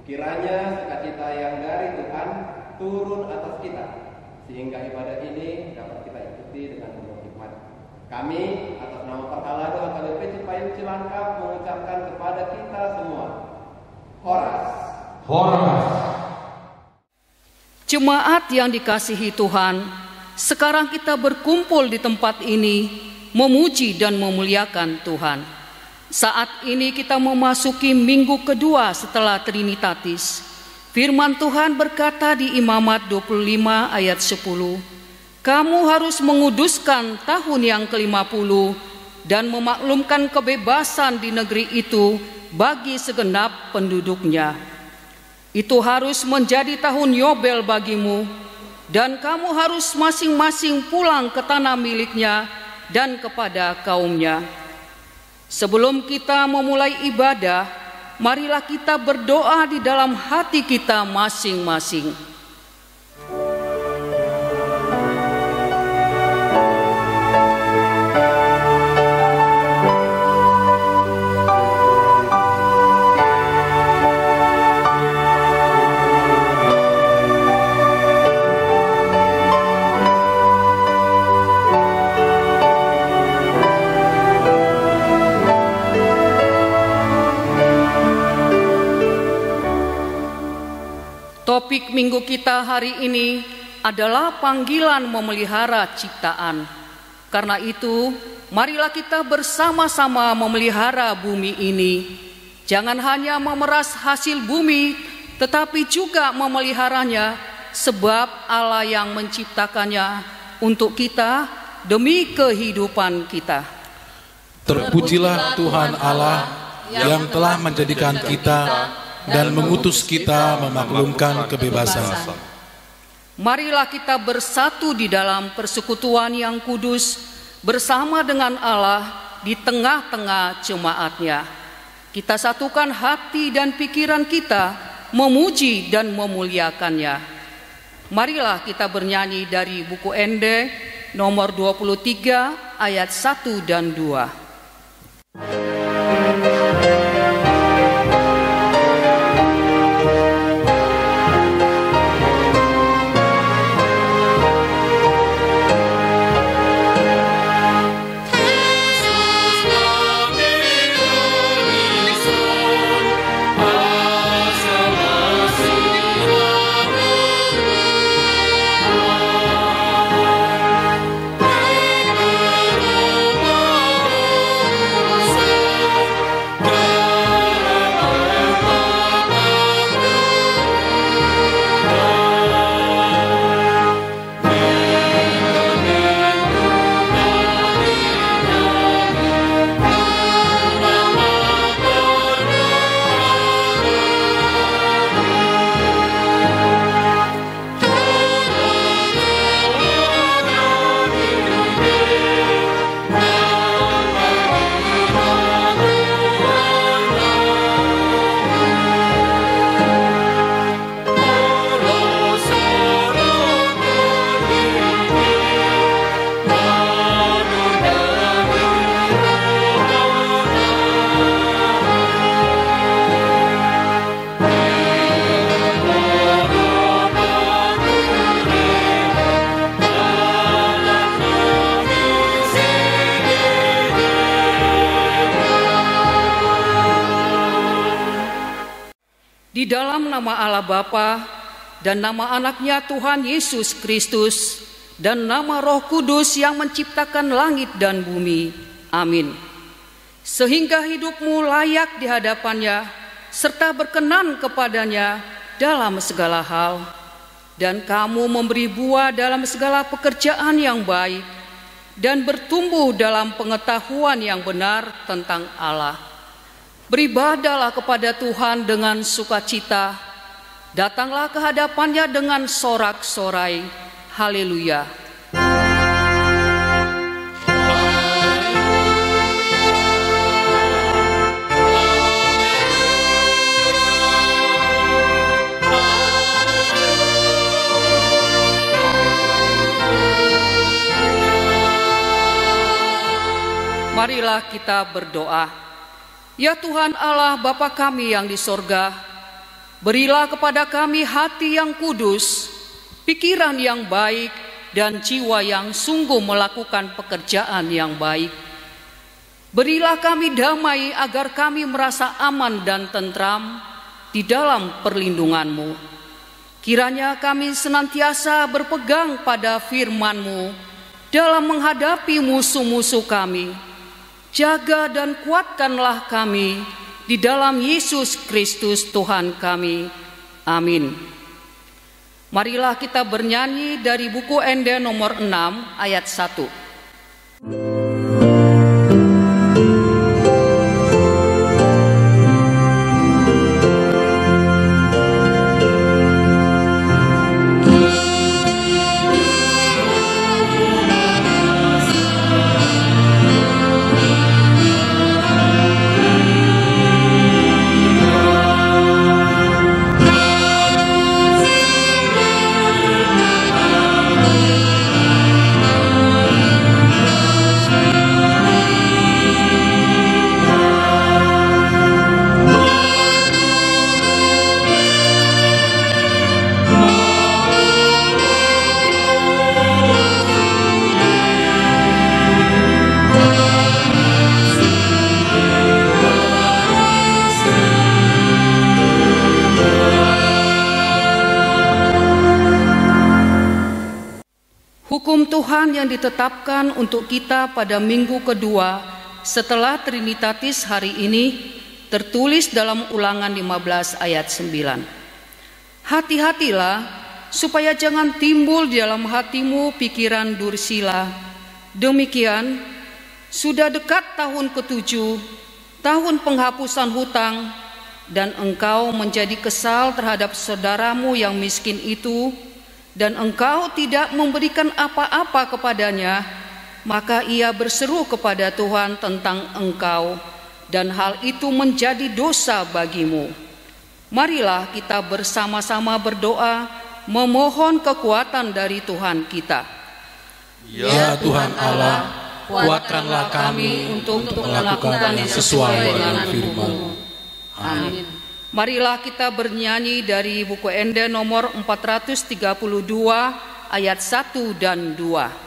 Kiranya sukacita yang dari Tuhan turun atas kita, sehingga ibadah ini dapat kita ikuti dengan penuh hikmat. Kami atas nama Perhalado AKBP Cipayung Cilangkap mengucapkan kepada kita semua, Horas. Horas. Jemaat yang dikasihi Tuhan, sekarang kita berkumpul di tempat ini memuji dan memuliakan Tuhan. Saat ini kita memasuki minggu kedua setelah Trinitatis. Firman Tuhan berkata di Imamat 25 ayat 10, "Kamu harus menguduskan tahun yang ke-50 dan memaklumkan kebebasan di negeri itu bagi segenap penduduknya. Itu harus menjadi tahun Yobel bagimu, dan kamu harus masing-masing pulang ke tanah miliknya dan kepada kaumnya." Sebelum kita memulai ibadah, marilah kita berdoa di dalam hati kita masing-masing. Topik minggu kita hari ini adalah panggilan memelihara ciptaan. Karena itu, marilah kita bersama-sama memelihara bumi ini. Jangan hanya memeras hasil bumi, tetapi juga memeliharanya, sebab Allah yang menciptakannya untuk kita demi kehidupan kita. Terpujilah Tuhan Allah yang telah menjadikan kita dan mengutus kita memaklumkan kebebasan. Marilah kita bersatu di dalam persekutuan yang kudus bersama dengan Allah di tengah-tengah jemaatnya. Kita satukan hati dan pikiran kita memuji dan memuliakannya. Marilah kita bernyanyi dari buku Ende nomor 23 ayat 1 dan 2. Di dalam nama Allah Bapa dan nama anaknya Tuhan Yesus Kristus dan nama Roh Kudus yang menciptakan langit dan bumi. Amin. sehingga hidupmu layak di hadapannya, serta berkenan kepadanya dalam segala hal. Dan kamu memberi buah dalam segala pekerjaan yang baik, dan bertumbuh dalam pengetahuan yang benar tentang Allah. Beribadahlah kepada Tuhan dengan sukacita, datanglah ke hadapannya dengan sorak-sorai. Haleluya. Marilah kita berdoa. Ya Tuhan Allah Bapa kami yang di sorga, berilah kepada kami hati yang kudus, pikiran yang baik, dan jiwa yang sungguh melakukan pekerjaan yang baik. Berilah kami damai agar kami merasa aman dan tentram di dalam perlindungan-Mu. Kiranya kami senantiasa berpegang pada firman-Mu dalam menghadapi musuh-musuh kami. Jaga dan kuatkanlah kami di dalam Yesus Kristus Tuhan kami. Amin. Marilah kita bernyanyi dari buku Ende nomor 6 ayat 1. Hukum Tuhan yang ditetapkan untuk kita pada minggu kedua setelah Trinitatis hari ini tertulis dalam Ulangan 15 ayat 9. Hati-hatilah supaya jangan timbul di dalam hatimu pikiran dursila. Demikian, sudah dekat tahun ke-7, tahun penghapusan hutang, dan engkau menjadi kesal terhadap saudaramu yang miskin itu, dan engkau tidak memberikan apa-apa kepadanya, maka ia berseru kepada Tuhan tentang engkau, dan hal itu menjadi dosa bagimu. Marilah kita bersama-sama berdoa, memohon kekuatan dari Tuhan kita. Ya Tuhan Allah, kuatkanlah kami untuk melakukan yang sesuai dengan firman-Mu. Amin. Marilah kita bernyanyi dari buku Ende nomor 432 ayat 1 dan 2.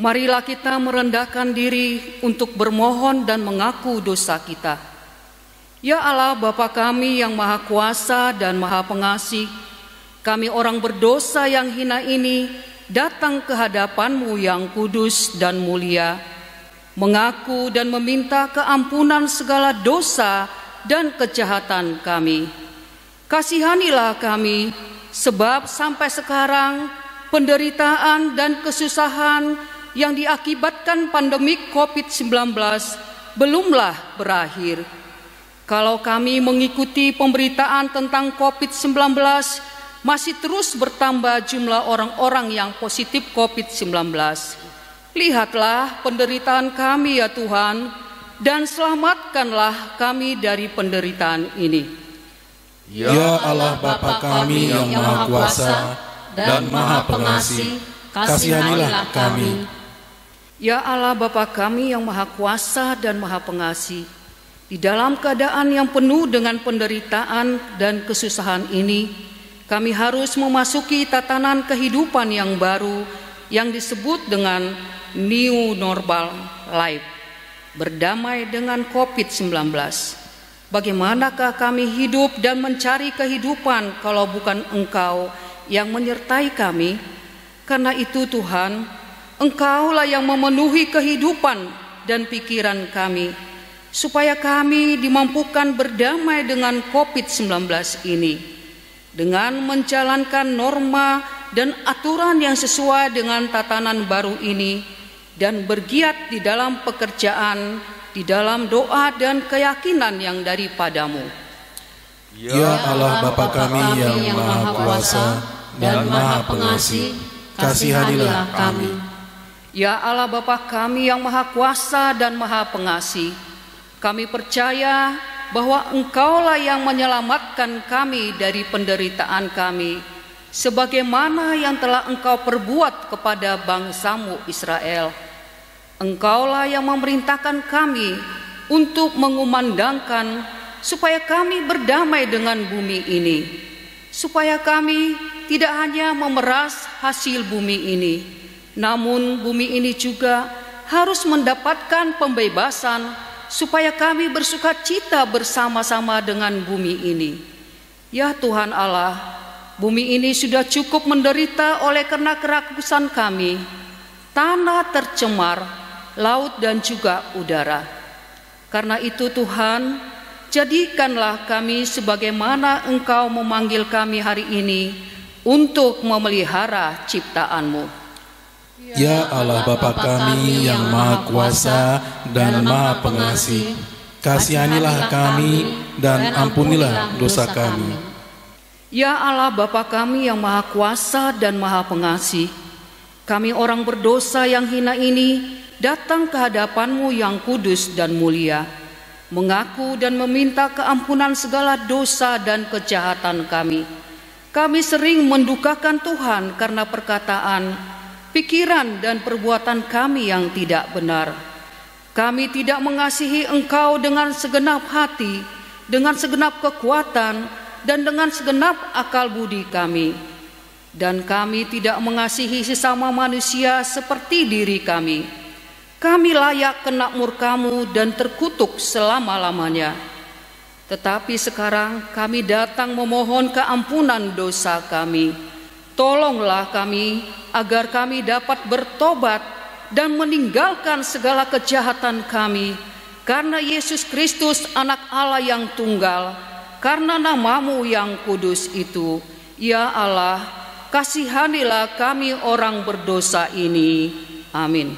Marilah kita merendahkan diri untuk bermohon dan mengaku dosa kita. Ya Allah Bapa kami yang Maha Kuasa dan Maha Pengasih, kami orang berdosa yang hina ini datang ke hadapan-Mu yang kudus dan mulia, mengaku dan meminta keampunan segala dosa dan kejahatan kami. Kasihanilah kami, sebab sampai sekarang penderitaan dan kesusahan yang diakibatkan pandemik COVID-19 belumlah berakhir. Kalau kami mengikuti pemberitaan tentang COVID-19, masih terus bertambah jumlah orang-orang yang positif COVID-19. Lihatlah penderitaan kami ya Tuhan, dan selamatkanlah kami dari penderitaan ini. Ya Allah Bapa kami yang Maha Kuasa dan Maha Pengasih, kasihanilah kami. Ya Allah Bapa kami yang Maha Kuasa dan Maha Pengasih, di dalam keadaan yang penuh dengan penderitaan dan kesusahan ini, kami harus memasuki tatanan kehidupan yang baru yang disebut dengan New Normal Life, berdamai dengan COVID-19. Bagaimanakah kami hidup dan mencari kehidupan kalau bukan Engkau yang menyertai kami? Karena itu Tuhan, Engkaulah yang memenuhi kehidupan dan pikiran kami, supaya kami dimampukan berdamai dengan COVID-19 ini, dengan menjalankan norma dan aturan yang sesuai dengan tatanan baru ini, dan bergiat di dalam pekerjaan, di dalam doa dan keyakinan yang daripada-Mu. Ya Allah Bapa kami yang Maha Kuasa dan Maha Pengasih, kasihanilah kami. Ya Allah Bapa kami yang Maha Kuasa dan Maha Pengasih, kami percaya bahwa Engkaulah yang menyelamatkan kami dari penderitaan kami, sebagaimana yang telah Engkau perbuat kepada bangsa-Mu Israel. Engkaulah yang memerintahkan kami untuk mengumandangkan supaya kami berdamai dengan bumi ini, supaya kami tidak hanya memeras hasil bumi ini, namun bumi ini juga harus mendapatkan pembebasan supaya kami bersuka cita bersama-sama dengan bumi ini. Ya Tuhan Allah, bumi ini sudah cukup menderita oleh karena kerakusan kami. Tanah tercemar, laut dan juga udara. Karena itu Tuhan, jadikanlah kami sebagaimana Engkau memanggil kami hari ini untuk memelihara ciptaan-Mu. Ya Allah Bapa kami yang Maha Kuasa dan Maha Pengasih, kasihanilah kami dan ampunilah dosa kami. Ya Allah Bapa kami yang Maha Kuasa dan Maha Pengasih, kami orang berdosa yang hina ini datang ke hadapan-Mu yang kudus dan mulia, mengaku dan meminta keampunan segala dosa dan kejahatan kami. Kami sering mendukakan Tuhan karena perkataan, pikiran dan perbuatan kami yang tidak benar. Kami tidak mengasihi Engkau dengan segenap hati, dengan segenap kekuatan, dan dengan segenap akal budi kami. Dan kami tidak mengasihi sesama manusia seperti diri kami. Kami layak kena murka-Mu dan terkutuk selama-lamanya. Tetapi sekarang kami datang memohon keampunan dosa kami. Tolonglah kami agar kami dapat bertobat dan meninggalkan segala kejahatan kami, karena Yesus Kristus Anak Allah yang tunggal, karena nama-Mu yang kudus itu. Ya Allah, kasihanilah kami orang berdosa ini. Amin.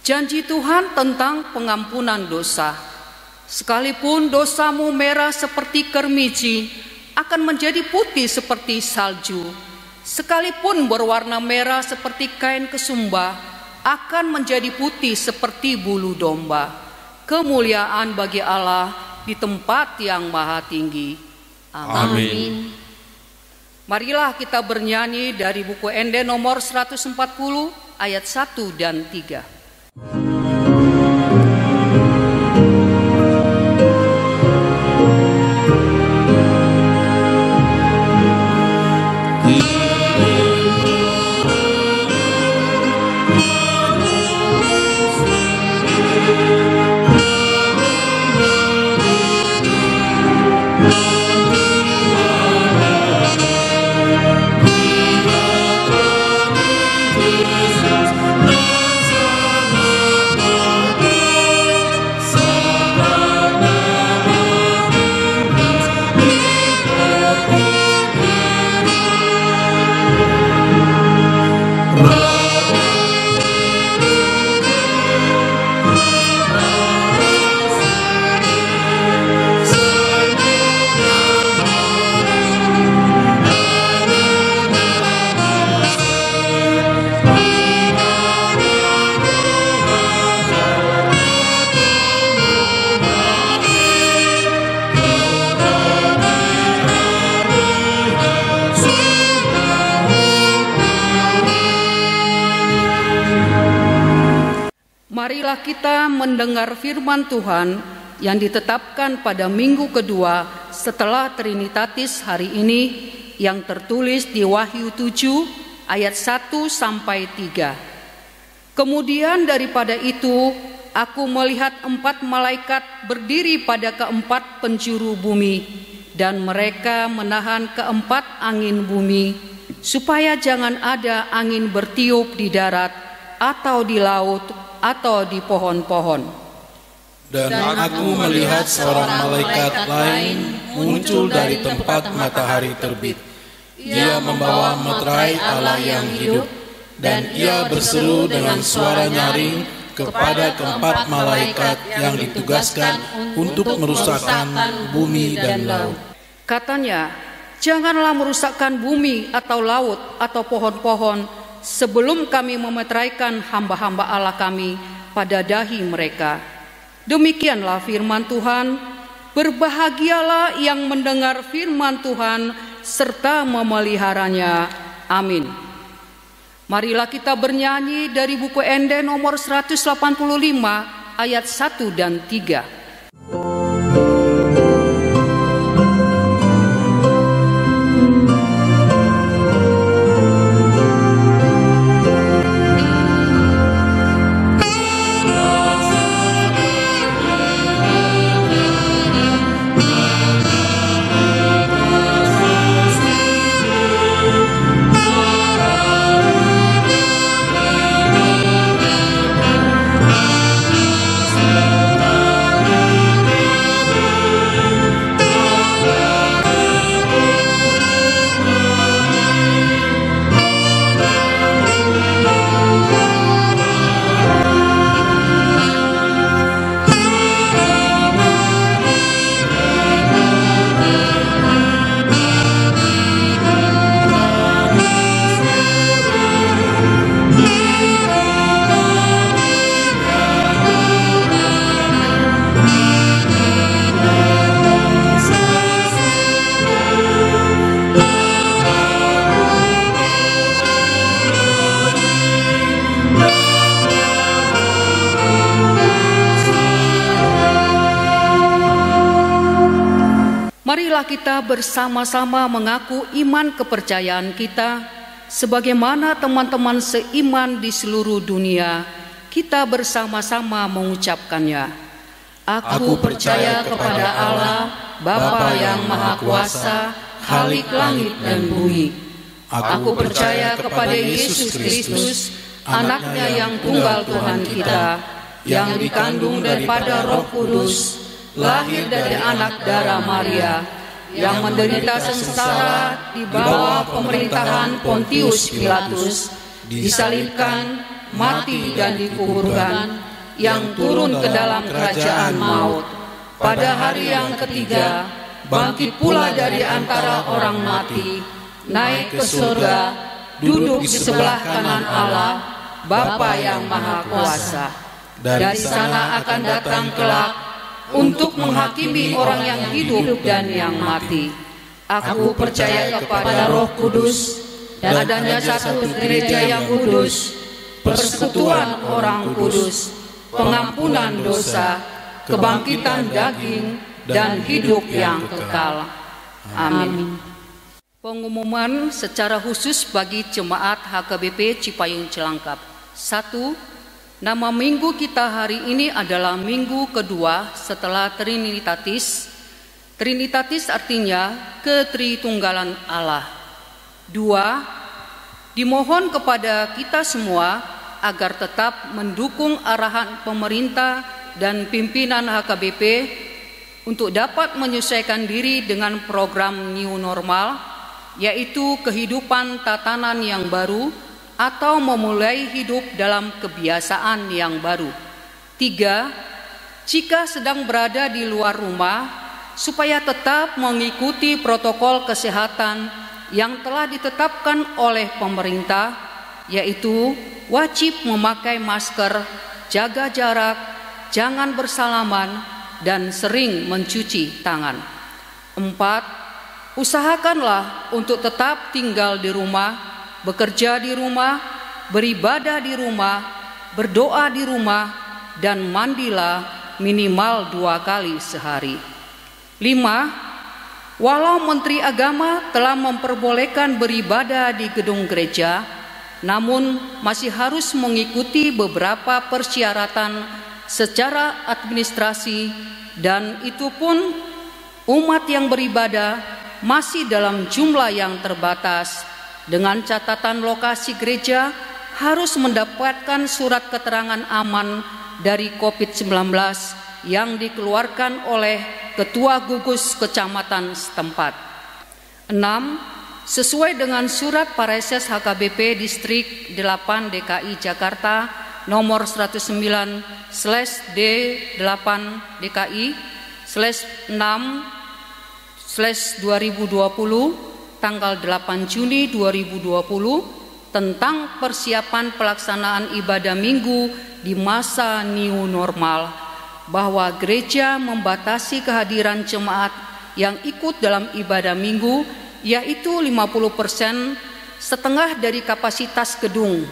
Janji Tuhan tentang pengampunan dosa. Sekalipun dosamu merah seperti kermiji, akan menjadi putih seperti salju. Sekalipun berwarna merah seperti kain kesumba, akan menjadi putih seperti bulu domba. Kemuliaan bagi Allah di tempat yang maha tinggi. Amin. Marilah kita bernyanyi dari buku Ende nomor 140 ayat 1 dan 3. Marilah kita mendengar firman Tuhan yang ditetapkan pada minggu kedua setelah Trinitatis hari ini, yang tertulis di Wahyu 7 ayat 1 sampai 3. Kemudian daripada itu aku melihat 4 malaikat berdiri pada keempat penjuru bumi, dan mereka menahan keempat angin bumi, supaya jangan ada angin bertiup di darat atau di laut atau di pohon-pohon. Dan aku melihat seorang malaikat lain muncul dari tempat matahari terbit. Ia membawa meterai Allah yang hidup, dan ia berseru dengan suara nyaring kepada keempat malaikat yang ditugaskan untuk merusakkan bumi dan laut. Katanya, janganlah merusakkan bumi atau laut atau pohon-pohon sebelum kami memeteraikan hamba-hamba Allah kami pada dahi mereka. Demikianlah firman Tuhan. Berbahagialah yang mendengar firman Tuhan serta memeliharanya. Amin. Marilah kita bernyanyi dari buku Ende nomor 185 ayat 1 dan 3. Marilah kita bersama-sama mengaku iman kepercayaan kita, sebagaimana teman-teman seiman di seluruh dunia, kita bersama-sama mengucapkannya. Aku percaya kepada Allah, Bapa yang Maha Kuasa, Khalik langit dan bumi. Aku percaya kepada Yesus Kristus, Anaknya yang tunggal Tuhan kita, yang dikandung daripada Roh Kudus, lahir dari anak darah Maria, yang menderita sengsara di bawah pemerintahan Pontius Pilatus, disalibkan, mati dan dikuburkan, yang turun ke dalam kerajaan maut. Pada hari yang ketiga, bangkit pula dari antara orang mati, naik ke surga, duduk di sebelah kanan Allah, Bapa yang Maha Kuasa. Dari sana akan datang kelak untuk menghakimi orang yang hidup dan yang mati. Aku percaya kepada Roh Kudus, dan adanya satu gereja yang kudus, persekutuan orang kudus, pengampunan dosa, kebangkitan daging, dan hidup yang kekal. Amin. Pengumuman secara khusus bagi jemaat HKBP Cipayung Cilangkap. 1. Nama minggu kita hari ini adalah minggu kedua setelah Trinitatis. Trinitatis artinya ketritunggalan Allah. 2. Dimohon kepada kita semua agar tetap mendukung arahan pemerintah dan pimpinan HKBP untuk dapat menyesuaikan diri dengan program New Normal, yaitu kehidupan tatanan yang baru atau memulai hidup dalam kebiasaan yang baru. 3. Jika sedang berada di luar rumah, supaya tetap mengikuti protokol kesehatan yang telah ditetapkan oleh pemerintah, yaitu wajib memakai masker, jaga jarak, jangan bersalaman, dan sering mencuci tangan. 4. Usahakanlah untuk tetap tinggal di rumah, bekerja di rumah, beribadah di rumah, berdoa di rumah, dan mandilah minimal 2 kali sehari. 5. Walau Menteri Agama telah memperbolehkan beribadah di gedung gereja, namun masih harus mengikuti beberapa persyaratan secara administrasi, dan itu pun umat yang beribadah masih dalam jumlah yang terbatas, dengan catatan lokasi gereja harus mendapatkan surat keterangan aman dari COVID-19 yang dikeluarkan oleh Ketua Gugus Kecamatan setempat. 6. Sesuai dengan surat Pareses HKBP Distrik 8 DKI Jakarta nomor 109/DKI/6/2020 tanggal 8 Juni 2020 tentang persiapan pelaksanaan ibadah minggu di masa new normal, bahwa gereja membatasi kehadiran jemaat yang ikut dalam ibadah minggu, yaitu 50%, setengah dari kapasitas gedung.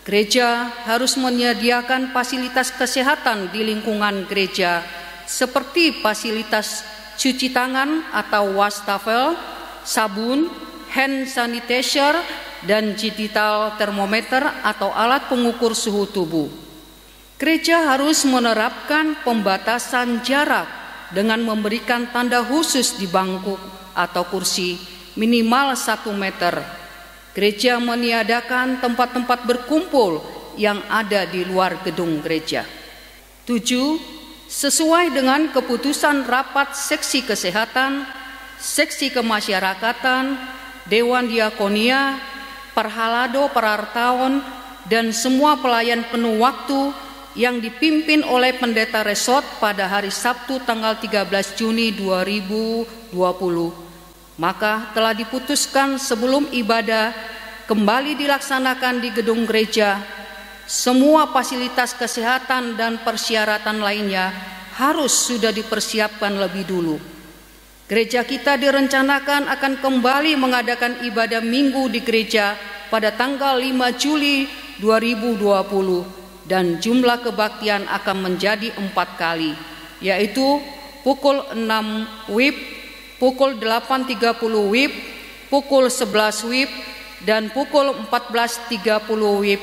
Gereja harus menyediakan fasilitas kesehatan di lingkungan gereja, seperti fasilitas cuci tangan atau wastafel, sabun, hand sanitizer, dan digital thermometer atau alat pengukur suhu tubuh. Gereja harus menerapkan pembatasan jarak dengan memberikan tanda khusus di bangku atau kursi minimal 1 meter. Gereja meniadakan tempat-tempat berkumpul yang ada di luar gedung gereja. 7. Sesuai dengan keputusan rapat seksi kesehatan, seksi kemasyarakatan, Dewan Diakonia, Parhalado Parartawan, dan semua pelayan penuh waktu yang dipimpin oleh Pendeta Resort pada hari Sabtu tanggal 13 Juni 2020. Maka telah diputuskan sebelum ibadah kembali dilaksanakan di gedung gereja, semua fasilitas kesehatan dan persyaratan lainnya harus sudah dipersiapkan lebih dulu. Gereja kita direncanakan akan kembali mengadakan ibadah minggu di gereja pada tanggal 5 Juli 2020. Dan jumlah kebaktian akan menjadi 4 kali, yaitu pukul 6 WIB, pukul 8.30 WIB, pukul 11 WIB, dan pukul 14.30 WIB,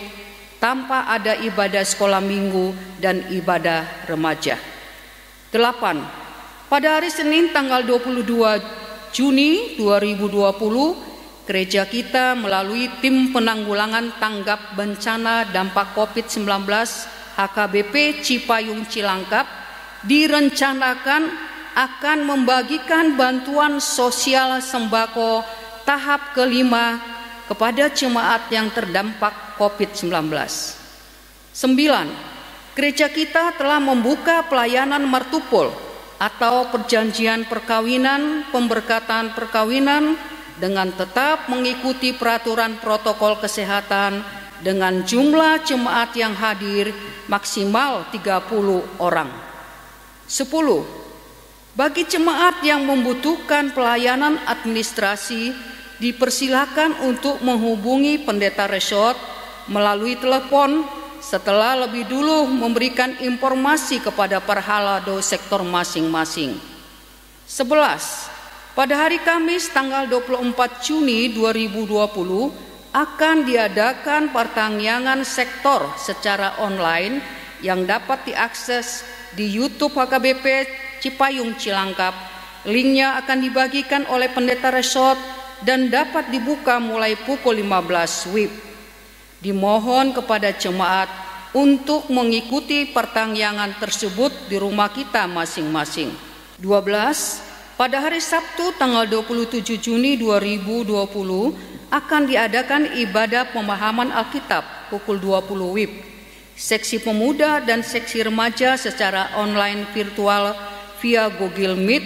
tanpa ada ibadah sekolah minggu dan ibadah remaja. 8. Pada hari Senin tanggal 22 Juni 2020, gereja kita melalui tim penanggulangan tanggap bencana dampak COVID-19 HKBP Cipayung Cilangkap direncanakan akan membagikan bantuan sosial sembako tahap kelima kepada jemaat yang terdampak COVID-19. 9. Gereja kita telah membuka pelayanan martupol atau perjanjian perkawinan, pemberkatan perkawinan dengan tetap mengikuti peraturan protokol kesehatan dengan jumlah jemaat yang hadir maksimal 30 orang. 10. Bagi jemaat yang membutuhkan pelayanan administrasi, dipersilakan untuk menghubungi pendeta resort melalui telepon setelah lebih dulu memberikan informasi kepada para halado sektor masing-masing. 11. Pada hari Kamis tanggal 24 Juni 2020 akan diadakan pertangyangan sektor secara online yang dapat diakses di YouTube HKBP Cipayung Cilangkap. Linknya akan dibagikan oleh pendeta resort dan dapat dibuka mulai pukul 15 WIB. Dimohon kepada jemaat untuk mengikuti pertangyangan tersebut di rumah kita masing-masing. 12. Pada hari Sabtu tanggal 27 Juni 2020 akan diadakan ibadah pemahaman Alkitab pukul 20 WIB. Seksi pemuda dan seksi remaja secara online virtual via Google Meet.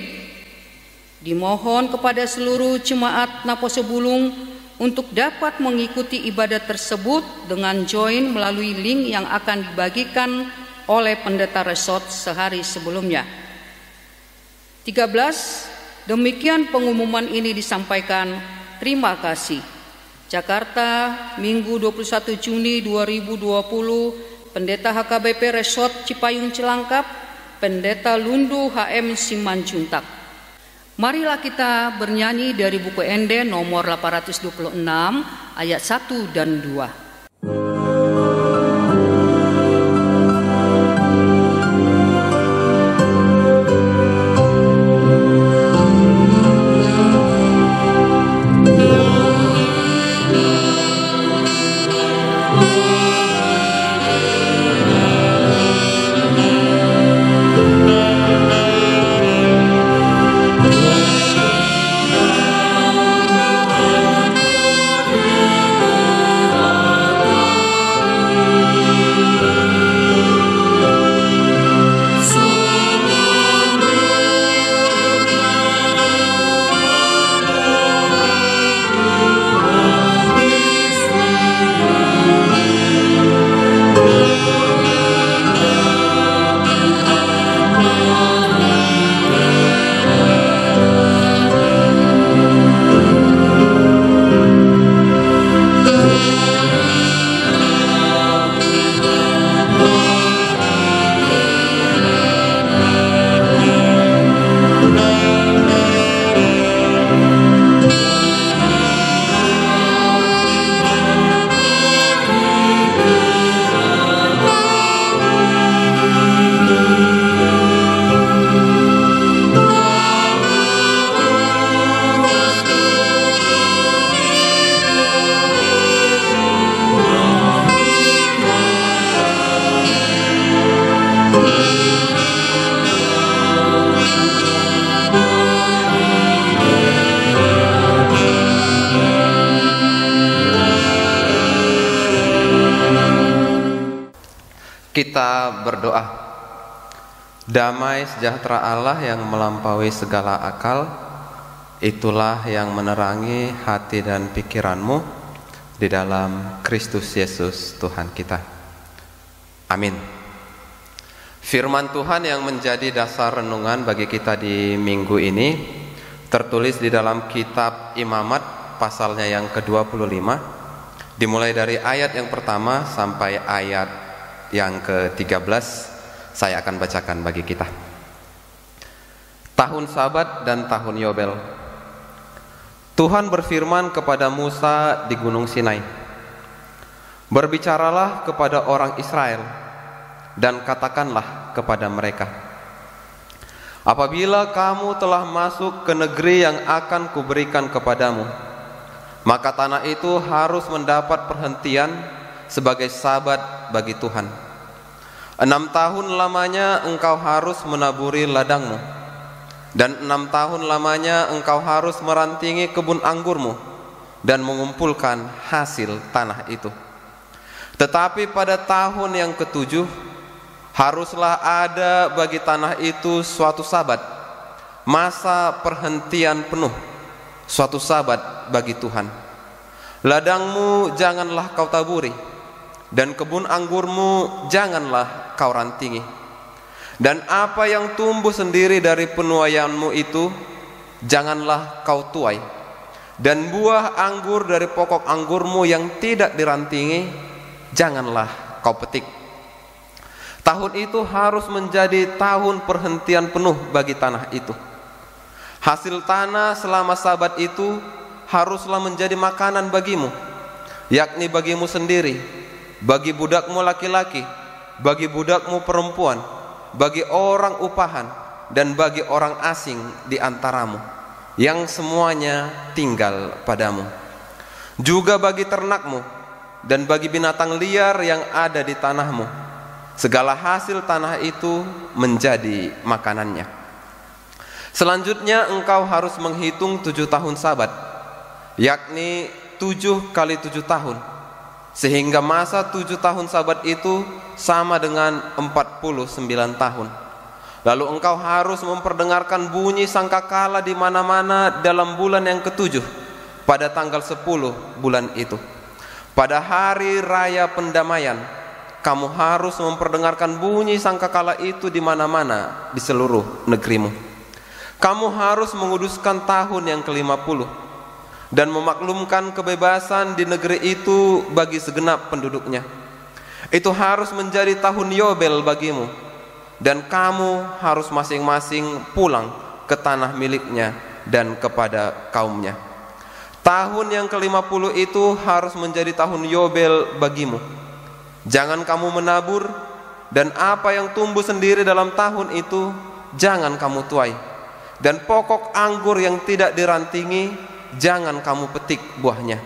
Dimohon kepada seluruh jemaat Naposo Bulung untuk dapat mengikuti ibadah tersebut dengan join melalui link yang akan dibagikan oleh pendeta resort sehari sebelumnya. 13. Demikian pengumuman ini disampaikan. Terima kasih. Jakarta, Minggu 21 Juni 2020, Pendeta HKBP Resort Cipayung Cilangkap, Pendeta Lundu HM Simanjuntak. Marilah kita bernyanyi dari buku Ende nomor 826 ayat 1 dan 2. Kita berdoa. Damai sejahtera Allah yang melampaui segala akal, itulah yang menerangi hati dan pikiranmu di dalam Kristus Yesus Tuhan kita. Amin. Firman Tuhan yang menjadi dasar renungan bagi kita di minggu ini tertulis di dalam kitab Imamat pasalnya yang ke-25, dimulai dari ayat yang pertama sampai ayat yang ke-13. Saya akan bacakan bagi kita. Tahun Sabat dan tahun Yobel. Tuhan berfirman kepada Musa di Gunung Sinai, berbicaralah kepada orang Israel dan katakanlah kepada mereka, apabila kamu telah masuk ke negeri yang akan kuberikan kepadamu, maka tanah itu harus mendapat perhentian sebagai sabat bagi Tuhan. 6 tahun lamanya engkau harus menaburi ladangmu, dan 6 tahun lamanya engkau harus merantingi kebun anggurmu dan mengumpulkan hasil tanah itu. Tetapi pada tahun yang ke-7 haruslah ada bagi tanah itu suatu sabat, masa perhentian penuh, suatu sabat bagi Tuhan. Ladangmu janganlah kau taburi, dan kebun anggurmu janganlah kau rantingi. Dan apa yang tumbuh sendiri dari penuaianmu itu janganlah kau tuai, dan buah anggur dari pokok anggurmu yang tidak dirantingi janganlah kau petik. Tahun itu harus menjadi tahun perhentian penuh bagi tanah itu. Hasil tanah selama sabat itu haruslah menjadi makanan bagimu, yakni bagimu sendiri, bagi budakmu laki-laki, bagi budakmu perempuan, bagi orang upahan, dan bagi orang asing di antaramu, yang semuanya tinggal padamu. Juga bagi ternakmu, dan bagi binatang liar yang ada di tanahmu, segala hasil tanah itu menjadi makanannya. Selanjutnya engkau harus menghitung 7 tahun sabat, yakni 7 kali 7 tahun, sehingga masa 7 tahun sabat itu sama dengan 49 tahun. Lalu engkau harus memperdengarkan bunyi sangkakala di mana-mana dalam bulan yang ke-7 pada tanggal 10 bulan itu. Pada hari raya pendamaian, kamu harus memperdengarkan bunyi sangkakala itu di mana-mana di seluruh negerimu. Kamu harus menguduskan tahun yang ke-50 dan memaklumkan kebebasan di negeri itu bagi segenap penduduknya. Itu harus menjadi tahun Yobel bagimu, dan kamu harus masing-masing pulang ke tanah miliknya dan kepada kaumnya. Tahun yang ke-50 itu harus menjadi tahun Yobel bagimu. Jangan kamu menabur, dan apa yang tumbuh sendiri dalam tahun itu jangan kamu tuai, dan pokok anggur yang tidak dirantingi jangan kamu petik buahnya.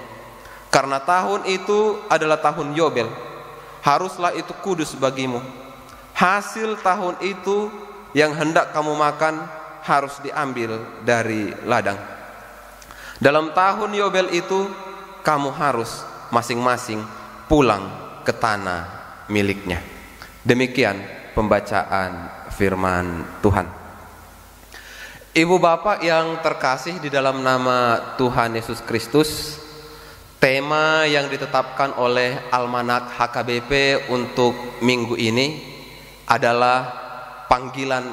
Karena tahun itu adalah tahun Yobel, haruslah itu kudus bagimu. Hasil tahun itu yang hendak kamu makan harus diambil dari ladang. Dalam tahun Yobel itu kamu harus masing-masing pulang ke tanah miliknya. Demikian pembacaan firman Tuhan. Ibu bapak yang terkasih di dalam nama Tuhan Yesus Kristus, tema yang ditetapkan oleh Almanak HKBP untuk minggu ini adalah panggilan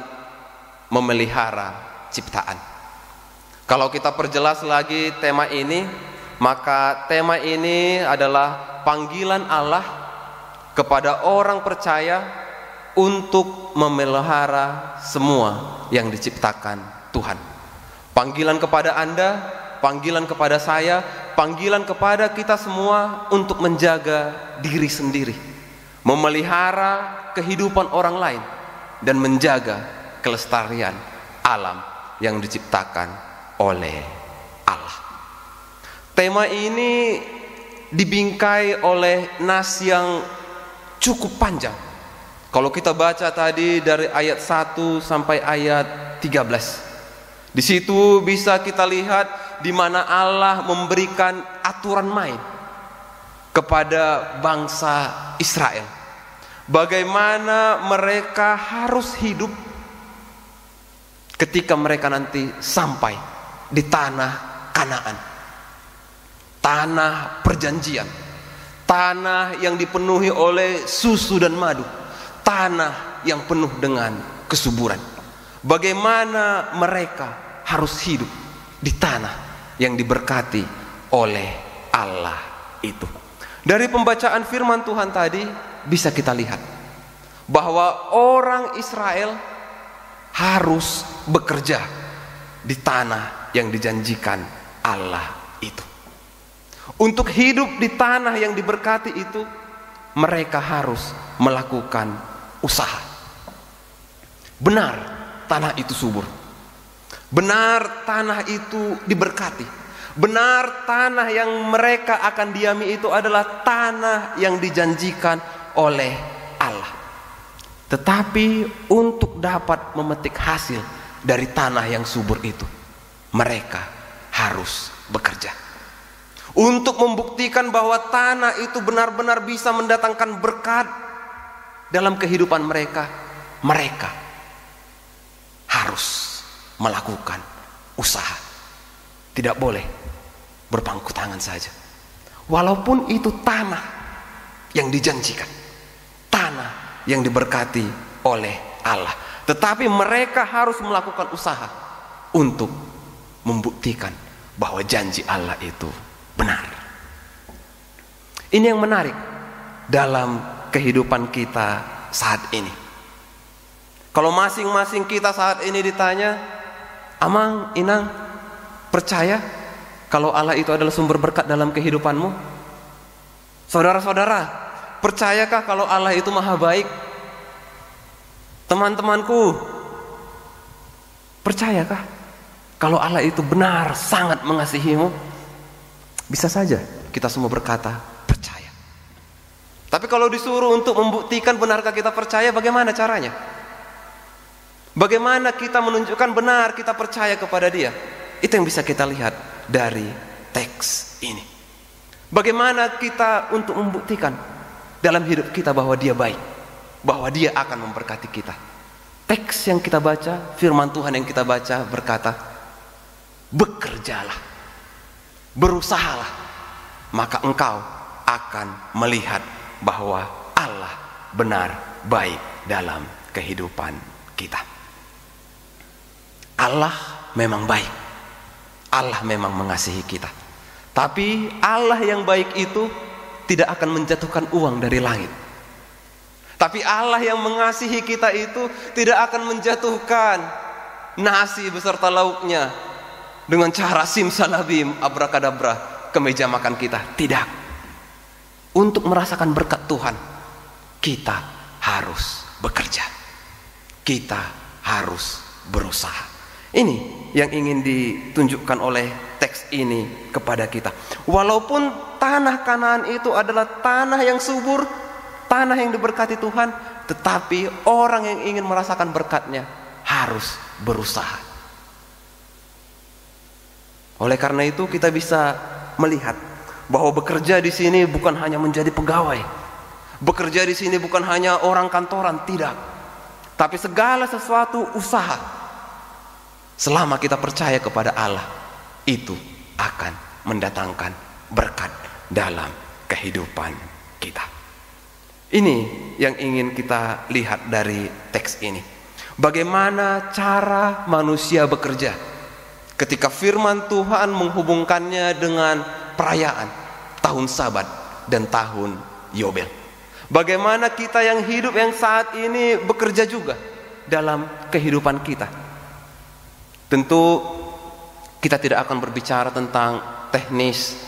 memelihara ciptaan. Kalau kita perjelas lagi tema ini, maka tema ini adalah panggilan Allah kepada orang percaya untuk memelihara semua yang diciptakan Tuhan. Panggilan kepada Anda, panggilan kepada saya, panggilan kepada kita semua untuk menjaga diri sendiri, memelihara kehidupan orang lain, dan menjaga kelestarian alam yang diciptakan oleh Allah. Tema ini dibingkai oleh nas yang cukup panjang. Kalau kita baca tadi dari ayat 1 sampai ayat 13, di situ bisa kita lihat di mana Allah memberikan aturan main kepada bangsa Israel, bagaimana mereka harus hidup ketika mereka nanti sampai di tanah Kanaan, tanah perjanjian, tanah yang dipenuhi oleh susu dan madu, tanah yang penuh dengan kesuburan. Bagaimana mereka harus hidup di tanah yang diberkati oleh Allah itu. Dari pembacaan firman Tuhan tadi bisa kita lihat bahwa orang Israel harus bekerja di tanah yang dijanjikan Allah itu. Untuk hidup di tanah yang diberkati itu, mereka harus melakukan usaha. Benar, tanah itu subur. Benar, tanah itu diberkati. Benar, tanah yang mereka akan diami itu adalah tanah yang dijanjikan oleh Allah. Tetapi untuk dapat memetik hasil dari tanah yang subur itu, mereka harus bekerja. untuk membuktikan bahwa tanah itu benar-benar bisa mendatangkan berkat dalam kehidupan mereka, mereka harus melakukan usaha. Tidak boleh berpangku tangan saja. Walaupun itu tanah yang dijanjikan, tanah yang diberkati oleh Allah, tetapi mereka harus melakukan usaha untuk membuktikan bahwa janji Allah itu benar. Ini yang menarik dalam kehidupan kita saat ini. Kalau masing-masing kita saat ini ditanya, Amang, Inang, percaya kalau Allah itu adalah sumber berkat dalam kehidupanmu? Saudara-saudara, percayakah kalau Allah itu maha baik? Teman-temanku, percayakah kalau Allah itu benar sangat mengasihimu? Bisa saja kita semua berkata percaya. Tapi kalau disuruh untuk membuktikan benarkah kita percaya, bagaimana caranya? Bagaimana kita menunjukkan benar kita percaya kepada Dia? Itu yang bisa kita lihat dari teks ini. Bagaimana kita untuk membuktikan dalam hidup kita bahwa Dia baik, bahwa Dia akan memberkati kita. Teks yang kita baca, firman Tuhan yang kita baca berkata, bekerjalah, berusahalah, maka engkau akan melihat bahwa Allah benar baik dalam kehidupan kita. Allah memang baik, Allah memang mengasihi kita. Tapi Allah yang baik itu tidak akan menjatuhkan uang dari langit. Tapi Allah yang mengasihi kita itu tidak akan menjatuhkan nasi beserta lauknya dengan cara simsalabim, abrakadabra ke meja makan kita. Tidak. Untuk merasakan berkat Tuhan, kita harus bekerja, kita harus berusaha. Ini yang ingin ditunjukkan oleh teks ini kepada kita. Walaupun tanah Kanaan itu adalah tanah yang subur, tanah yang diberkati Tuhan, tetapi orang yang ingin merasakan berkatnya harus berusaha. Oleh karena itu kita bisa melihat bahwa bekerja di sini bukan hanya menjadi pegawai, bekerja di sini bukan hanya orang kantoran, tidak. Tapi segala sesuatu usaha, selama kita percaya kepada Allah, itu akan mendatangkan berkat dalam kehidupan kita. Ini yang ingin kita lihat dari teks ini. Bagaimana cara manusia bekerja ketika firman Tuhan menghubungkannya dengan perayaan tahun Sabat dan tahun Yobel. Bagaimana kita yang hidup yang saat ini bekerja juga dalam kehidupan kita. Tentu kita tidak akan berbicara tentang teknis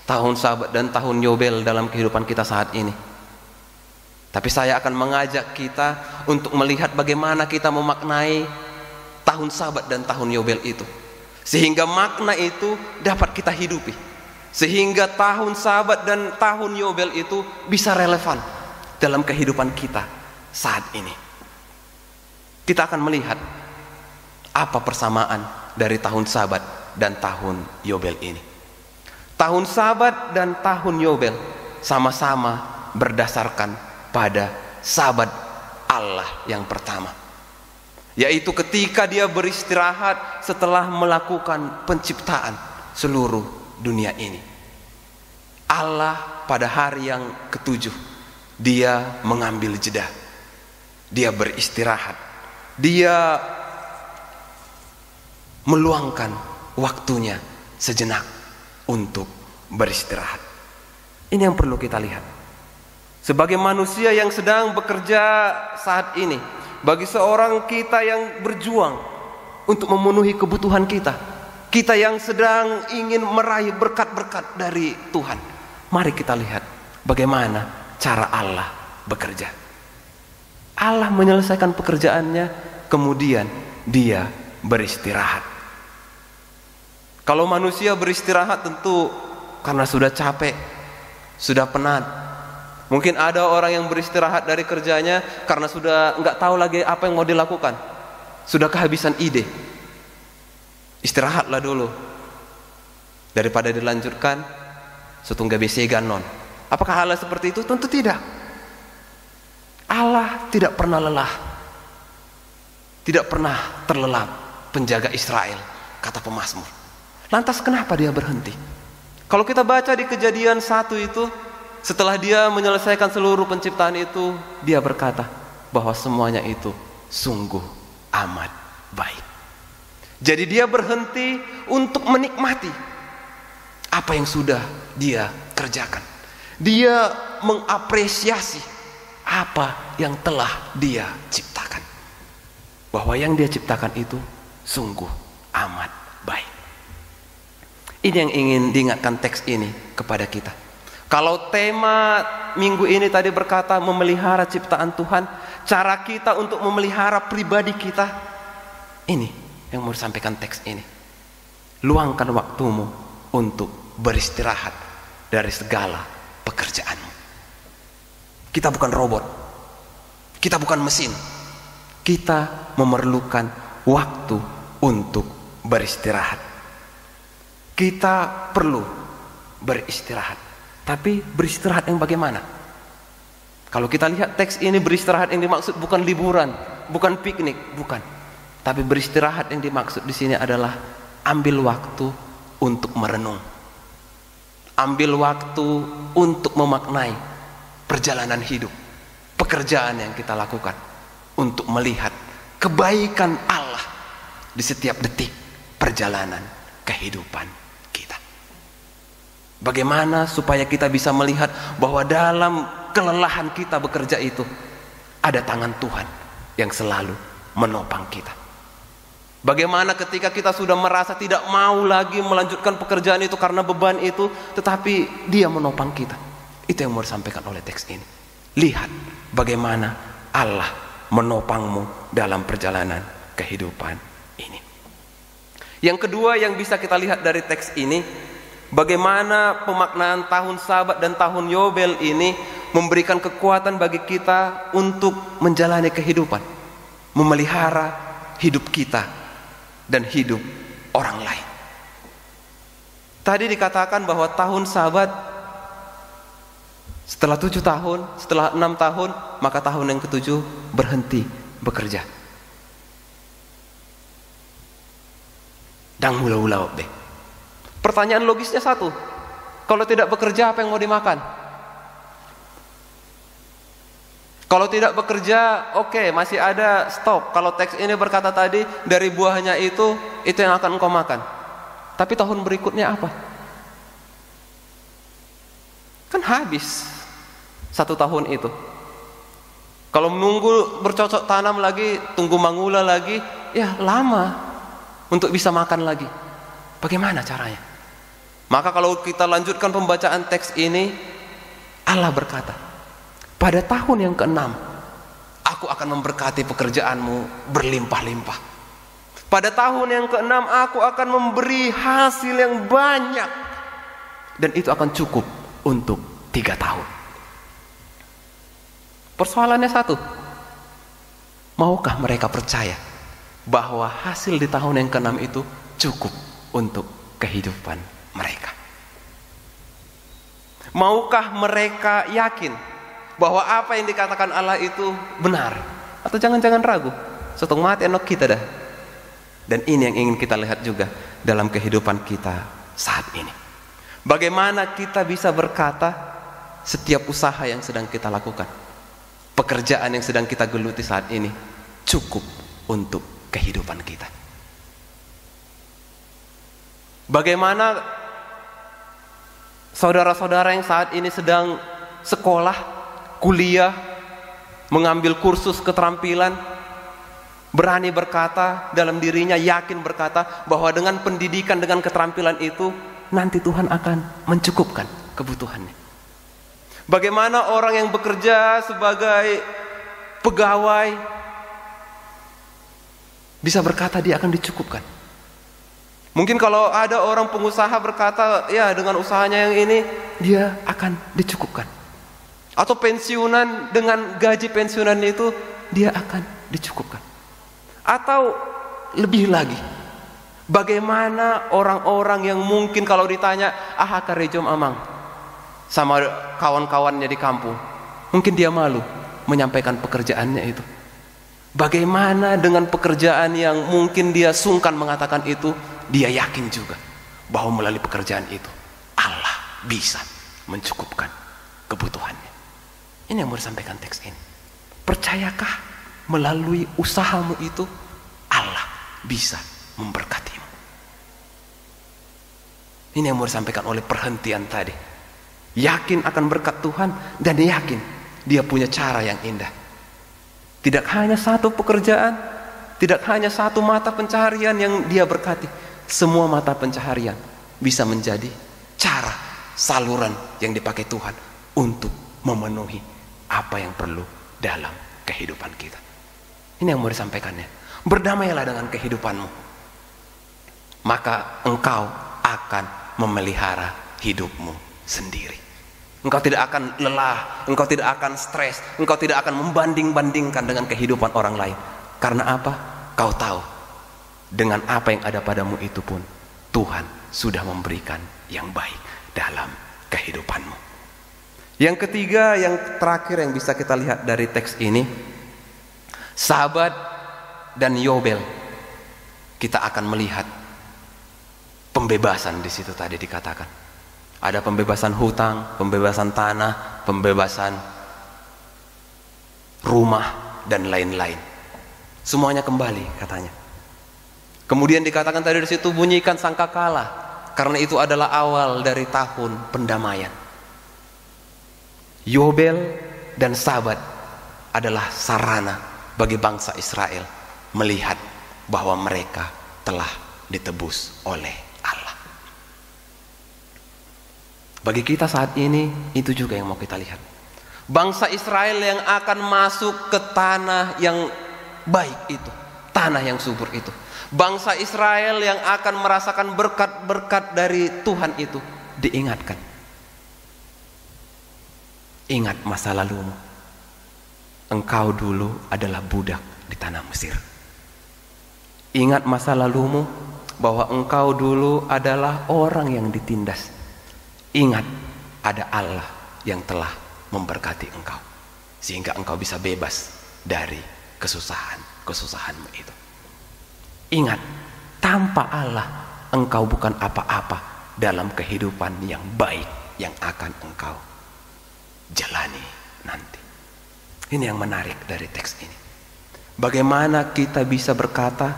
tahun Sabat dan tahun Yobel dalam kehidupan kita saat ini. Tapi saya akan mengajak kita untuk melihat bagaimana kita memaknai tahun Sabat dan tahun Yobel itu, sehingga makna itu dapat kita hidupi, sehingga tahun Sabat dan tahun Yobel itu bisa relevan dalam kehidupan kita saat ini. Kita akan melihat apa persamaan dari tahun Sabat dan tahun Yobel ini. Tahun Sabat dan tahun Yobel sama-sama berdasarkan pada Sabat Allah yang pertama, yaitu ketika Dia beristirahat setelah melakukan penciptaan seluruh dunia ini. Allah pada hari yang ketujuh, Dia mengambil jeda, Dia beristirahat, Dia meluangkan waktunya sejenak untuk beristirahat. Ini yang perlu kita lihat. Sebagai manusia yang sedang bekerja saat ini, bagi seorang kita yang berjuang untuk memenuhi kebutuhan kita, kita yang sedang ingin meraih berkat-berkat dari Tuhan, mari kita lihat bagaimana cara Allah bekerja. Allah menyelesaikan pekerjaannya, kemudian Dia beristirahat. Kalau manusia beristirahat tentu karena sudah capek, sudah penat. Mungkin ada orang yang beristirahat dari kerjanya karena sudah nggak tahu lagi apa yang mau dilakukan, sudah kehabisan ide. Istirahatlah dulu daripada dilanjutkan, setunggal besegan non. Apakah Allah seperti itu? Tentu tidak. Allah tidak pernah lelah, tidak pernah terlelap penjaga Israel, kata pemazmur. Lantas kenapa dia berhenti? Kalau kita baca di Kejadian 1 itu, setelah dia menyelesaikan seluruh penciptaan itu, dia berkata bahwa semuanya itu sungguh amat baik. Jadi dia berhenti untuk menikmati apa yang sudah dia kerjakan. Dia mengapresiasi apa yang telah dia ciptakan. Bahwa yang dia ciptakan itu sungguh amat baik. Ini yang ingin diingatkan teks ini kepada kita. Kalau tema minggu ini tadi berkata memelihara ciptaan Tuhan, cara kita untuk memelihara pribadi kita, ini yang mau disampaikan teks ini. Luangkan waktumu untuk beristirahat dari segala pekerjaanmu. Kita bukan robot, kita bukan mesin. Kita memerlukan waktu untuk beristirahat. Kita perlu beristirahat, tapi beristirahat yang bagaimana? Kalau kita lihat teks ini, beristirahat yang dimaksud bukan liburan, bukan piknik, bukan. Tapi beristirahat yang dimaksud di sini adalah ambil waktu untuk merenung, ambil waktu untuk memaknai perjalanan hidup, pekerjaan yang kita lakukan, untuk melihat kebaikan Allah di setiap detik perjalanan kehidupan kita. Bagaimana supaya kita bisa melihat bahwa dalam kelelahan kita bekerja itu ada tangan Tuhan yang selalu menopang kita. Bagaimana ketika kita sudah merasa tidak mau lagi melanjutkan pekerjaan itu karena beban itu, tetapi Dia menopang kita. Itu yang mau disampaikan oleh teks ini. Lihat bagaimana Allah menopangmu dalam perjalanan kehidupan ini. Yang kedua yang bisa kita lihat dari teks ini, bagaimana pemaknaan tahun Sabat dan tahun Yobel ini memberikan kekuatan bagi kita untuk menjalani kehidupan, memelihara hidup kita dan hidup orang lain. Tadi dikatakan bahwa tahun Sabat setelah 7 tahun, setelah 6 tahun, maka tahun yang ke-7 berhenti bekerja. Dan mula-mula deh. Pertanyaan logisnya satu, kalau tidak bekerja apa yang mau dimakan? Kalau tidak bekerja, oke, masih ada stok. Kalau teks ini berkata tadi, dari buahnya itu yang akan engkau makan. Tapi tahun berikutnya apa? Kan habis 1 tahun itu. Kalau menunggu bercocok tanam lagi, tunggu mangula lagi, ya lama untuk bisa makan lagi. Bagaimana caranya? Maka kalau kita lanjutkan pembacaan teks ini, Allah berkata, pada tahun yang ke-6 aku akan memberkati pekerjaanmu berlimpah-limpah. Pada tahun yang ke-6 aku akan memberi hasil yang banyak, dan itu akan cukup untuk 3 tahun. Persoalannya satu, maukah mereka percaya bahwa hasil di tahun yang ke-6 itu cukup untuk kehidupan mereka? Maukah mereka yakin bahwa apa yang dikatakan Allah itu benar? Atau jangan-jangan ragu? Setengah mati enok kita dah. Dan ini yang ingin kita lihat juga dalam kehidupan kita saat ini. Bagaimana kita bisa berkata setiap usaha yang sedang kita lakukan, pekerjaan yang sedang kita geluti saat ini cukup untuk kehidupan kita. Bagaimana saudara-saudara yang saat ini sedang sekolah, kuliah, mengambil kursus keterampilan, berani berkata dalam dirinya, yakin berkata bahwa dengan pendidikan, dengan keterampilan itu nanti Tuhan akan mencukupkan kebutuhannya. Bagaimana orang yang bekerja sebagai pegawai bisa berkata dia akan dicukupkan. Mungkin kalau ada orang pengusaha berkata, ya dengan usahanya yang ini dia akan dicukupkan. Atau pensiunan, dengan gaji pensiunan itu dia akan dicukupkan. Atau lebih lagi, bagaimana orang-orang yang mungkin kalau ditanya, karejom amang, sama kawan-kawannya di kampung. Mungkin dia malu menyampaikan pekerjaannya itu. Bagaimana dengan pekerjaan yang mungkin dia sungkan mengatakan itu, dia yakin juga bahwa melalui pekerjaan itu Allah bisa mencukupkan kebutuhannya. Ini yang mau disampaikan teks ini. Percayakah melalui usahamu itu Allah bisa memberkatimu? Ini yang mau disampaikan oleh perhentian tadi. Yakin akan berkat Tuhan dan yakin dia punya cara yang indah. Tidak hanya satu pekerjaan, tidak hanya satu mata pencaharian yang dia berkati. Semua mata pencaharian bisa menjadi cara, saluran yang dipakai Tuhan untuk memenuhi apa yang perlu dalam kehidupan kita. Ini yang mau disampaikannya. Berdamailah dengan kehidupanmu, maka engkau akan memelihara hidupmu sendiri. Engkau tidak akan lelah, engkau tidak akan stres, engkau tidak akan membanding-bandingkan dengan kehidupan orang lain. Karena apa? Kau tahu, dengan apa yang ada padamu itu pun Tuhan sudah memberikan yang baik dalam kehidupanmu. Yang ketiga, yang terakhir yang bisa kita lihat dari teks ini, sahabat dan Yobel. Kita akan melihat pembebasan di situ tadi dikatakan. Ada pembebasan hutang, pembebasan tanah, pembebasan rumah, dan lain-lain. Semuanya kembali katanya. Kemudian dikatakan tadi di situ, bunyikan sangkakala, karena itu adalah awal dari tahun pendamaian. Yobel dan sabat adalah sarana bagi bangsa Israel melihat bahwa mereka telah ditebus oleh Allah. Bagi kita saat ini, itu juga yang mau kita lihat. Bangsa Israel yang akan masuk ke tanah yang baik itu, tanah yang subur itu. Bangsa Israel yang akan merasakan berkat-berkat dari Tuhan itu, diingatkan. Ingat masa lalumu. Engkau dulu adalah budak di tanah Mesir. Ingat masa lalumu, bahwa engkau dulu adalah orang yang ditindas. Ingat, ada Allah yang telah memberkati engkau, sehingga engkau bisa bebas dari kesusahanmu itu. Ingat, tanpa Allah engkau bukan apa-apa dalam kehidupan yang baik yang akan engkau jalani nanti. Ini yang menarik dari teks ini. Bagaimana kita bisa berkata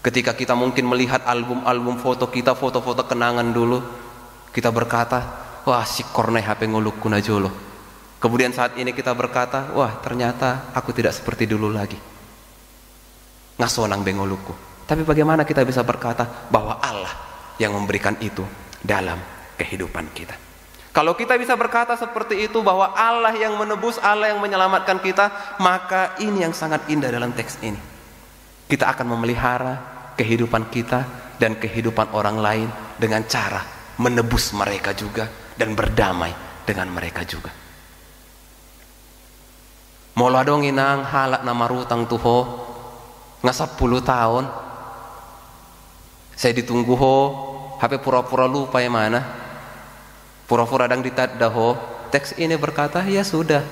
ketika kita mungkin melihat album-album foto kita, foto-foto kenangan dulu, kita berkata, wah si kornai HP ngulukku najolo. Kemudian saat ini kita berkata, wah ternyata aku tidak seperti dulu lagi, ngasonang bengolukku. Tapi bagaimana kita bisa berkata bahwa Allah yang memberikan itu dalam kehidupan kita? Kalau kita bisa berkata seperti itu, bahwa Allah yang menebus, Allah yang menyelamatkan kita, maka ini yang sangat indah dalam teks ini. Kita akan memelihara kehidupan kita dan kehidupan orang lain dengan cara menebus mereka juga dan berdamai dengan mereka juga. Mola dong inang halak nama rutang tuho ngasap 10 tahun. Saya ditunggu ho, HP pura-pura lupa yang mana. Pura-pura dang ditaddah ho. Teks ini berkata, ya sudah,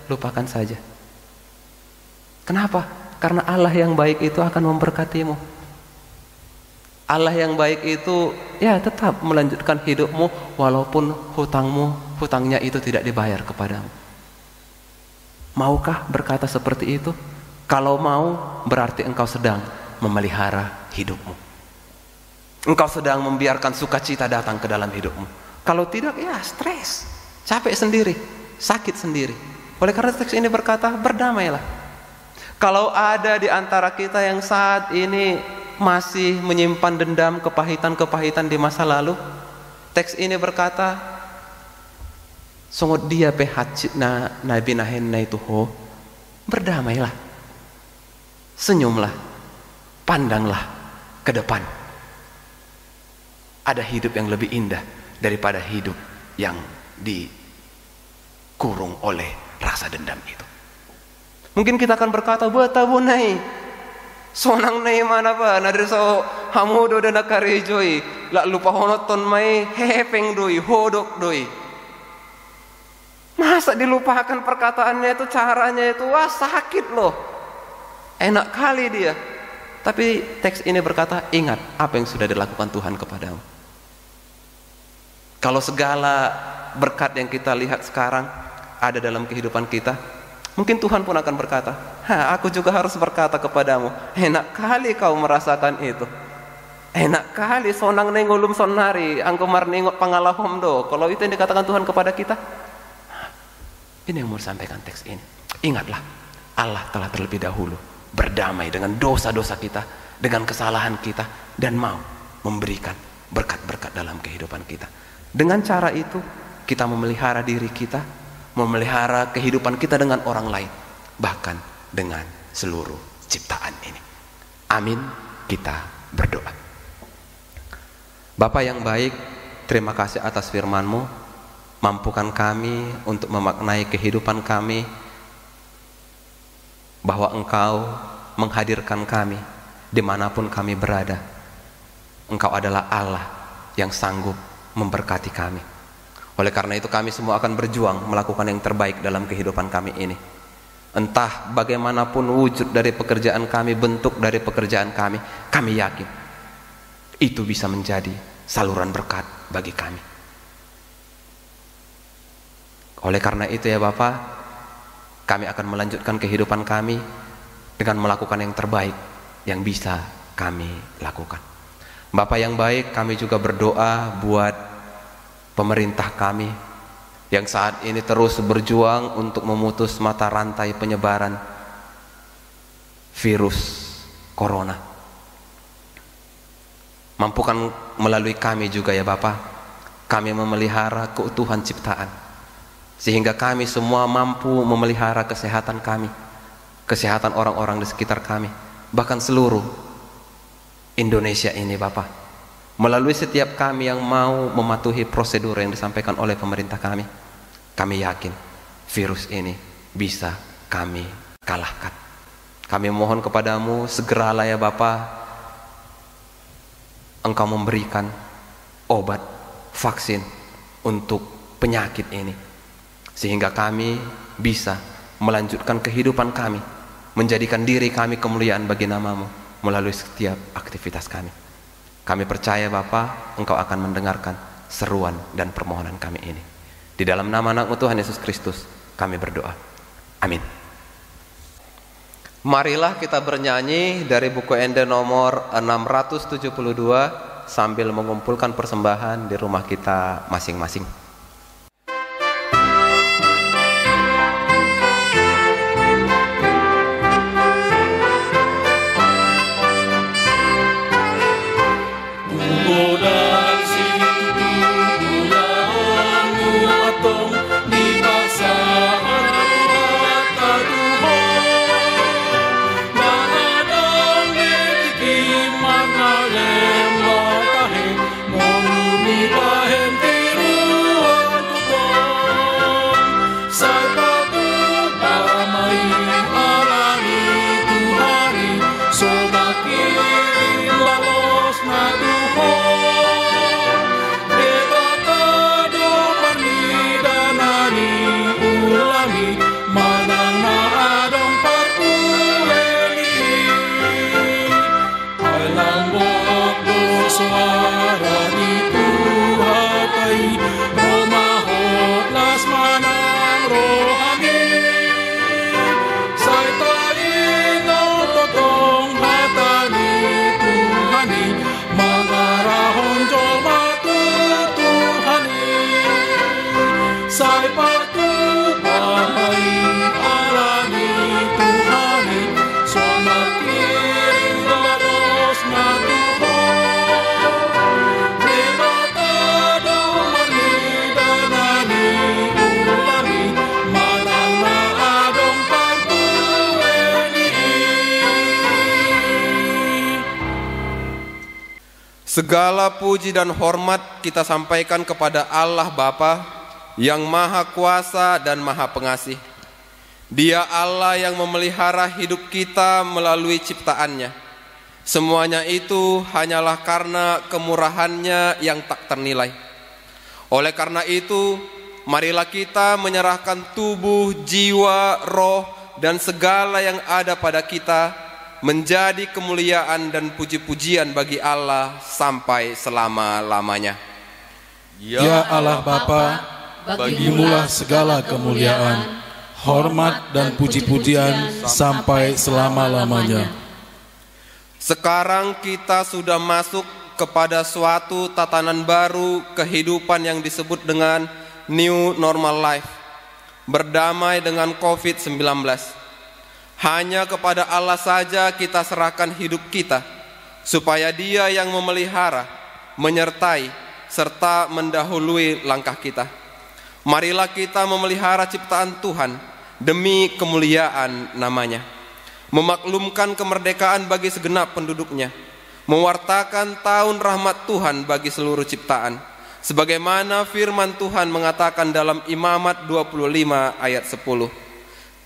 lupakan saja. Kenapa? Karena Allah yang baik itu akan memberkatimu. Allah yang baik itu ya tetap melanjutkan hidupmu walaupun hutangnya itu tidak dibayar kepadamu. Maukah berkata seperti itu? Kalau mau, berarti engkau sedang memelihara hidupmu. Engkau sedang membiarkan sukacita datang ke dalam hidupmu. Kalau tidak, ya stres, capek sendiri, sakit sendiri. Oleh karena teks ini berkata, berdamailah. Kalau ada di antara kita yang saat ini masih menyimpan dendam, kepahitan-kepahitan di masa lalu, teks ini berkata, songot dia pehat na nabi nahenna itu ho, berdamailah, senyumlah, pandanglah ke depan. Ada hidup yang lebih indah daripada hidup yang dikurung oleh rasa dendam itu. Mungkin kita akan berkata, batabunai sonang nai mana ba nadir so hamudo dan nakari joy la lupa honoton mai hepeng doi hodok doi. Masa dilupakan perkataannya itu, caranya itu, wah sakit loh. Enak kali dia. Tapi teks ini berkata, ingat apa yang sudah dilakukan Tuhan kepadamu. Kalau segala berkat yang kita lihat sekarang ada dalam kehidupan kita, mungkin Tuhan pun akan berkata, aku juga harus berkata kepadamu, enak kali kau merasakan itu. Enak kali sonang nengulum sonari, angkumar nengok pangalahom do. Kalau itu yang dikatakan Tuhan kepada kita, ini yang mau disampaikan teks ini. Ingatlah, Allah telah terlebih dahulu berdamai dengan dosa-dosa kita, dengan kesalahan kita, dan mau memberikan berkat-berkat dalam kehidupan kita. Dengan cara itu kita memelihara diri kita, memelihara kehidupan kita dengan orang lain, bahkan dengan seluruh ciptaan ini. Amin. Kita berdoa. Bapa yang baik, terima kasih atas firman-Mu. Mampukan kami untuk memaknai kehidupan kami, bahwa Engkau menghadirkan kami dimanapun kami berada. Engkau adalah Allah yang sanggup memberkati kami. Oleh karena itu kami semua akan berjuang melakukan yang terbaik dalam kehidupan kami ini. Entah bagaimanapun wujud dari pekerjaan kami, bentuk dari pekerjaan kami yakin itu bisa menjadi saluran berkat bagi kami. Oleh karena itu ya Bapa, kami akan melanjutkan kehidupan kami dengan melakukan yang terbaik yang bisa kami lakukan. Bapa yang baik, kami juga berdoa buat pemerintah kami yang saat ini terus berjuang untuk memutus mata rantai penyebaran virus corona. Mampukan melalui kami juga ya Bapa, kami memelihara keutuhan ciptaan, sehingga kami semua mampu memelihara kesehatan kami, kesehatan orang-orang di sekitar kami, bahkan seluruh Indonesia ini Bapa. Melalui setiap kami yang mau mematuhi prosedur yang disampaikan oleh pemerintah kami yakin virus ini bisa kami kalahkan. Kami mohon kepadamu segeralah ya Bapa, Engkau memberikan obat, vaksin untuk penyakit ini, sehingga kami bisa melanjutkan kehidupan kami, menjadikan diri kami kemuliaan bagi nama-Mu melalui setiap aktivitas kami. Kami percaya Bapa, Engkau akan mendengarkan seruan dan permohonan kami ini. Di dalam nama Anak-Mu Tuhan Yesus Kristus kami berdoa. Amin. Marilah kita bernyanyi dari buku Ende nomor 672 sambil mengumpulkan persembahan di rumah kita masing-masing. Segala puji dan hormat kita sampaikan kepada Allah Bapa yang Maha Kuasa dan Maha Pengasih. Dia Allah yang memelihara hidup kita melalui ciptaannya. Semuanya itu hanyalah karena kemurahannya yang tak ternilai. Oleh karena itu, marilah kita menyerahkan tubuh, jiwa, roh, dan segala yang ada pada kita menjadi kemuliaan dan puji-pujian bagi Allah sampai selama-lamanya. Ya Allah Bapa, bagimulah segala kemuliaan, hormat dan puji-pujian sampai selama-lamanya. Sekarang kita sudah masuk kepada suatu tatanan baru kehidupan yang disebut dengan New Normal Life, berdamai dengan COVID-19. Hanya kepada Allah saja kita serahkan hidup kita, supaya Dia yang memelihara, menyertai, serta mendahului langkah kita. Marilah kita memelihara ciptaan Tuhan demi kemuliaan namanya, memaklumkan kemerdekaan bagi segenap penduduknya, mewartakan tahun rahmat Tuhan bagi seluruh ciptaan, sebagaimana firman Tuhan mengatakan dalam Imamat 25 ayat 10.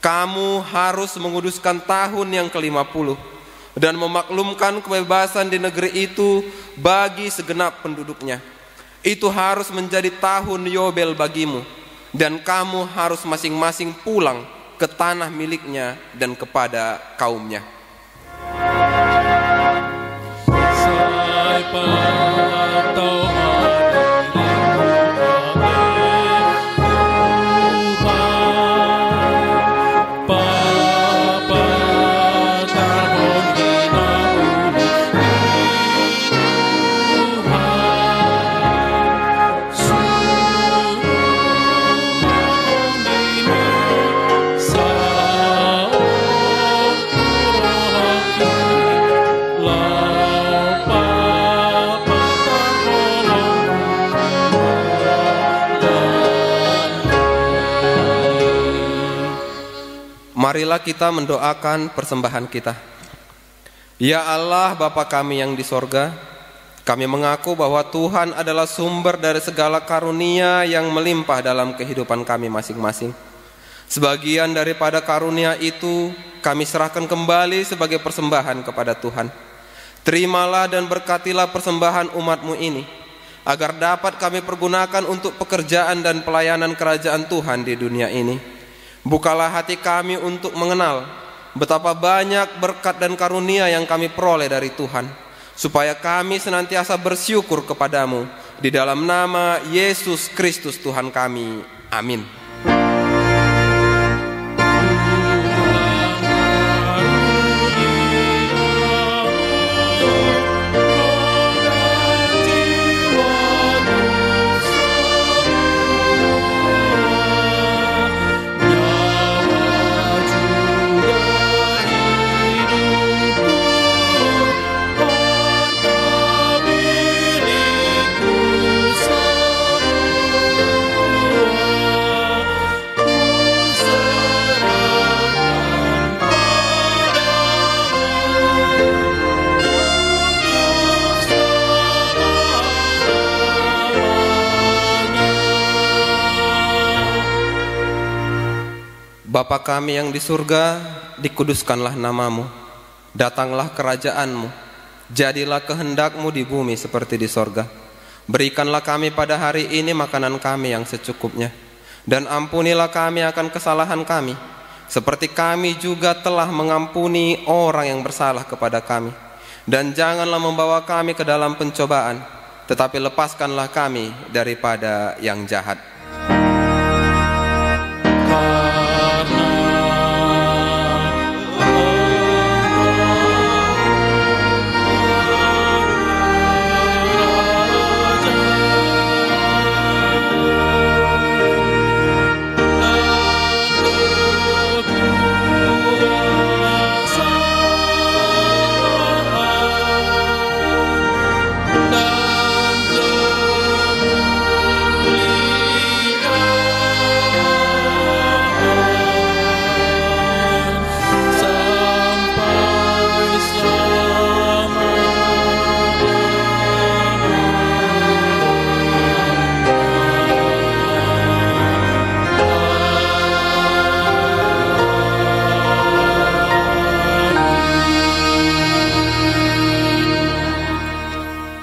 Kamu harus menguduskan tahun yang ke-50 dan memaklumkan kebebasan di negeri itu bagi segenap penduduknya. Itu harus menjadi tahun Yobel bagimu, dan kamu harus masing-masing pulang ke tanah miliknya dan kepada kaumnya. Marilah kita mendoakan persembahan kita. Ya Allah Bapa kami yang di sorga, kami mengaku bahwa Tuhan adalah sumber dari segala karunia yang melimpah dalam kehidupan kami masing-masing. Sebagian daripada karunia itu kami serahkan kembali sebagai persembahan kepada Tuhan. Terimalah dan berkatilah persembahan umat-Mu ini, agar dapat kami pergunakan untuk pekerjaan dan pelayanan kerajaan Tuhan di dunia ini. Bukalah hati kami untuk mengenal betapa banyak berkat dan karunia yang kami peroleh dari Tuhan, supaya kami senantiasa bersyukur kepadamu di dalam nama Yesus Kristus Tuhan kami. Amin. Bapa kami yang di surga, dikuduskanlah namamu, datanglah kerajaanmu, jadilah kehendak-Mu di bumi seperti di sorga. Berikanlah kami pada hari ini makanan kami yang secukupnya, dan ampunilah kami akan kesalahan kami, seperti kami juga telah mengampuni orang yang bersalah kepada kami. Dan janganlah membawa kami ke dalam pencobaan, tetapi lepaskanlah kami daripada yang jahat.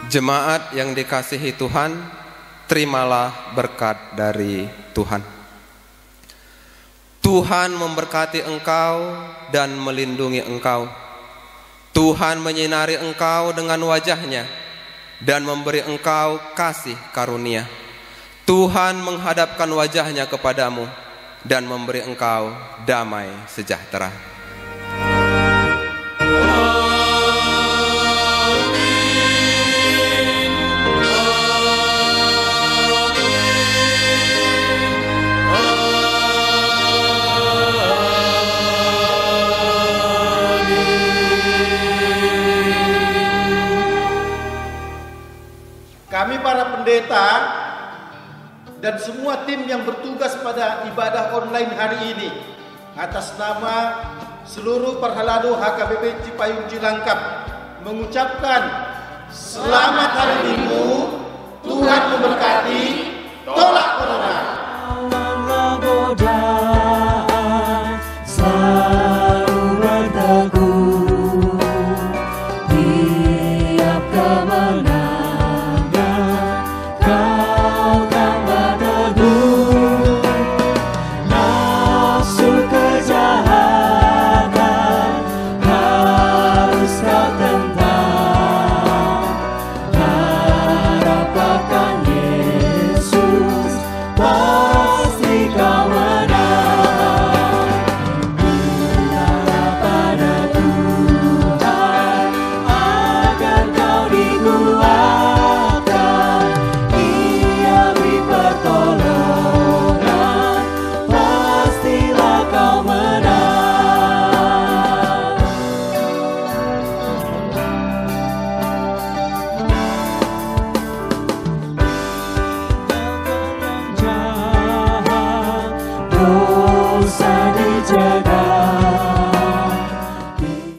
Jemaat yang dikasihi Tuhan, terimalah berkat dari Tuhan. Tuhan memberkati engkau dan melindungi engkau. Tuhan menyinari engkau dengan wajah-Nya dan memberi engkau kasih karunia. Tuhan menghadapkan wajah-Nya kepadamu dan memberi engkau damai sejahtera. Kami para pendeta dan semua tim yang bertugas pada ibadah online hari ini, atas nama seluruh Perhalado HKBP Cipayung Cilangkap, mengucapkan selamat hari Minggu, Tuhan memberkati, tolak corona.